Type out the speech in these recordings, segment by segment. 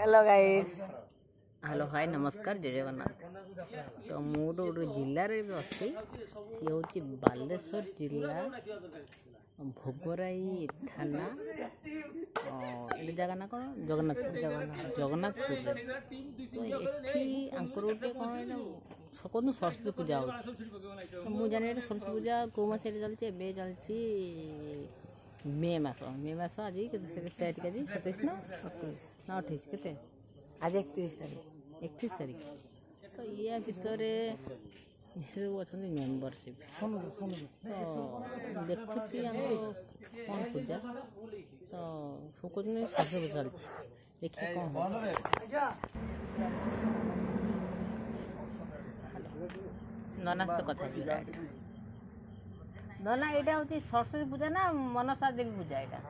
Hello guys. Hello hi नमस्कार जय जगन्नाथ। तो मोर गोटे जिले में अच्छी सी हूँ बालेश्वर जिला भोगराई थाना ये जगह ना कौन जगन्नाथपुर जगन्नाथपुर। तो ये आंकर गोटे कौन सकूँ सरस्वती पूजा हो मुझे जाने सरस्वती पूजा कौ मस चलती चलती मे मस आज के तारीख आज 27 ना 28 के आज 31 तारीख 31 तारीख। तो या भितर सब अच्छा मेम्बरशिप तो देखुची कौन पूजा तो सब कुछ सरस्वती चलती देखिए कौन नना तो कथा नना यहाँ हूँ सरस्वती पूजा ना मनसा देवी पूजा यहाँ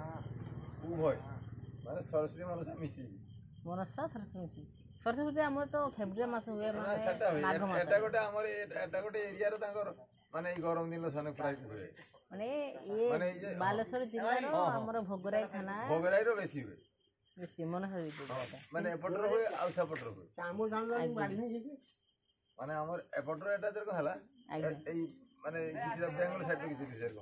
सरस्वती मनसा मिसी मनसा सरस्वती सरस्वती पूजा आम तो फेब्रुआरी मास हुए गोटे एरिया माने गरम दिन सने प्राय हुए माने ये बालेश्वर जिल्ला हमर भोगराई थाना भोगराई रो बेसी हुए बेसी मनसा देवी माने एपटर हुए आ सेपटर हुए माने हमर एपटर एटा जर हला एई माने किछि बेंगल साइड किछि दिसर को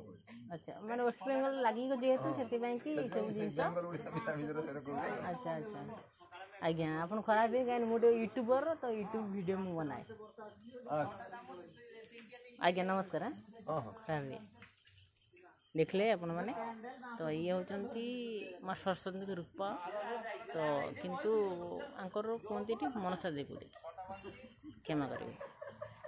अच्छा माने वेस्ट बेंगल लागि को जेहेतु सेति पई कि सब जिंस बेंगल ओडिसा मिसा मिजर को अच्छा अच्छा आज्ञा आपन खराब है कान मोटे यूट्यूबर तो यूट्यूब वीडियो मु बनाए अच्छा आज्ञा नमस्कार। हां हां देखले अपन माने तो ये होचंती मां सरस्वती के रूप तो किंतु आंकर कोनती मनसा देवी क्षमा करेंगे।